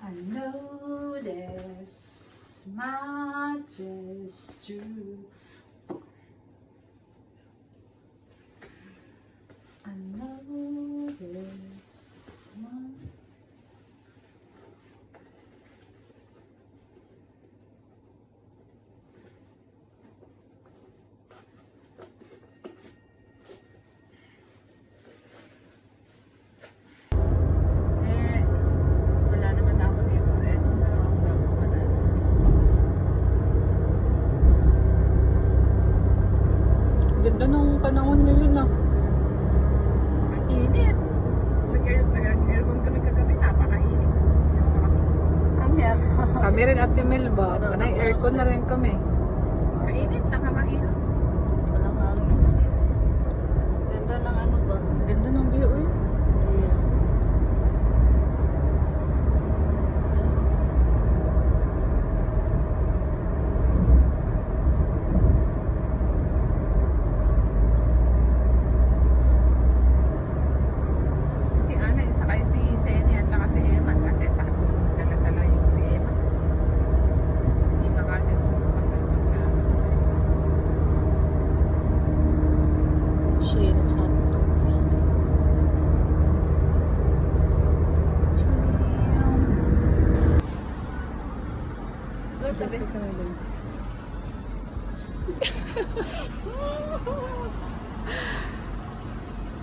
I know this much is true. I know this much. Wala naman ako dito. Eto na ako na kumanan. Ganda ng panahon ngayon ah. Ang init. Nag-aircon kami kagabi. Napakainit. Kami rin at Melba. Panay aircon na rin kami. Kainit. Nakakainit. Walang hangin. Ganda ng ano ba? Ganda ng view eh. Yeah. Si Ana, isa kayo si Senia at saka si Eman kasi tala-tala yung si Eman. Hindi na kasi kung sasakyan pa siya. Shiro Santo.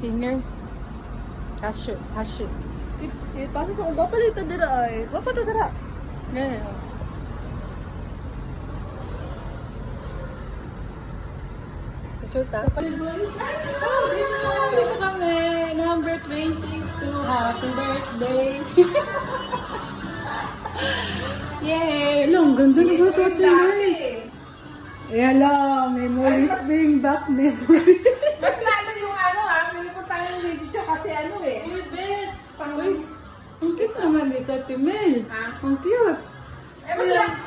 Singer. Cashew. Pasok sa kong papalitan dira ay. Papalitan dira. Yeah. Chuta. Dito kami. Number 22. Happy birthday. Yay! Long, ganda na ba ito atin? Ayan lang. Memories bring back memories. Mas lalo yung ano may punta yung video kasi ano eh. Uy, Bet! Uy, ang cute naman dito, Timel. Ha? Ang cute.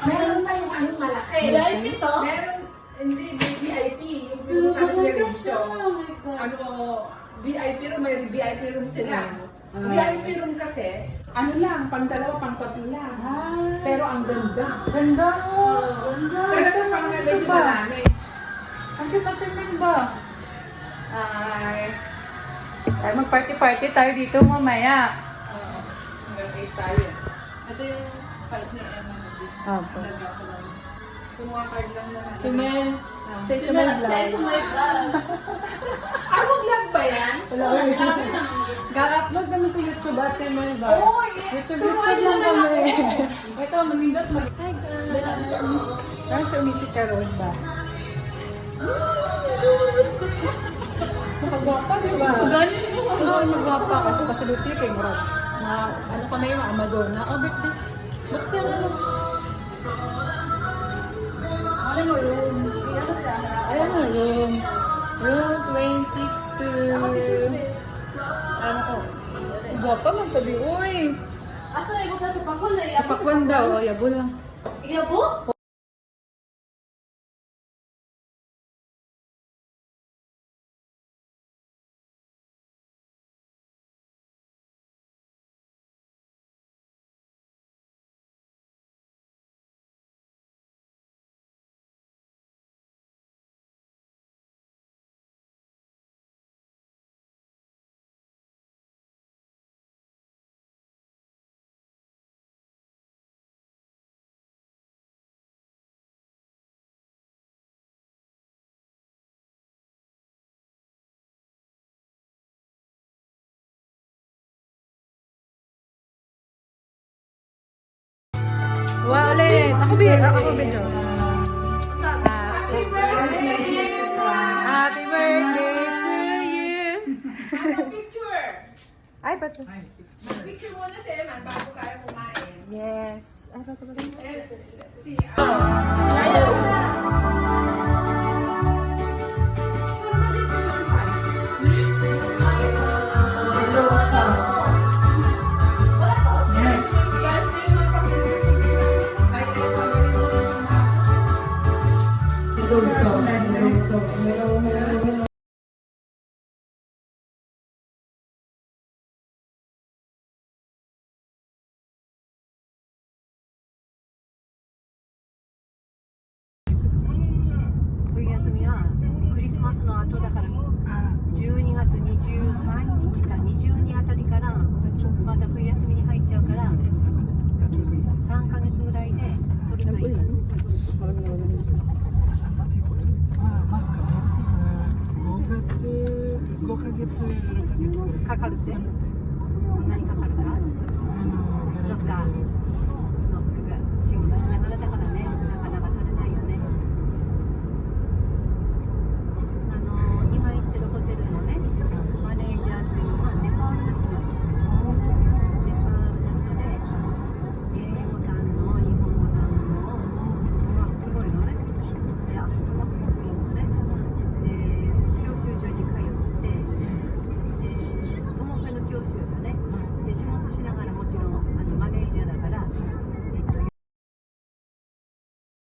Meron pa yung ano malaki. VIP to? Meron, hindi, VIP. Yung Pero pinunta ng talaga video. siya. Oh my God. Ano, VIP room, may VIP room sila. Ah. VIP room kasi, ano lang, pang dalawa, pang tatlo lang. Ah, Pero ang ganda. ganda mo. Ganda. Pero pang medyo marami. Ang cute ng Timel ba? Ay, mag-party-party tayo dito mamaya. Oo. Hanggang 8 tayo. Ito yung card ni Emma. Apo. Kumuha card lang na natin. Timel. Say to Timel, my vlog. send to my vlog. Ako vlog ba yan? Wala ko. Ga-upload naman sa YouTube at Timel ba? Oo, YouTube turuan lang mo na kami. ako. Ito, manindot mag... Hi guys! Parang sa umisip ka road ba? Makagwapa, di ba? Sino kayo magwapa? Kasi pasaluti kay Murad. Ano kami yung Amazona? Oh, birthday. Buksan ano? Ano mo room? Ayan mo, room. Room 22. Ano ko? Gwapa man to di, uy. Asa na ikot na sa pakwan na Sa pakwan daw, o, yabo lang. Iyabo? Ulit. Ako video. Happy birthday to you. Picture! Ay, ba't? Picture muna si Emma bago tayo kumain. Yes. Ay, ba't ba? Si 後だからあ12月23日か22あたりからまた冬休みに入っちゃうから3ヶ月ぐらいで取るといい。 Parang nalaman. 3ヶ月まあ5ヶ月6ヶ月ぐらいかかるって？何かかるか？そっか。仕事しながらだからね、なかなか取れないよね。今行ってるホテルのね、マネージャーっていうのはネパールの人。ネパールの人で、英語堪能、日本語堪能、すごいのね。で、あともすごくいいのね。で、教習所に通って、で、友達の教習所ね。で、仕事しながらもちろんマネージャーだから、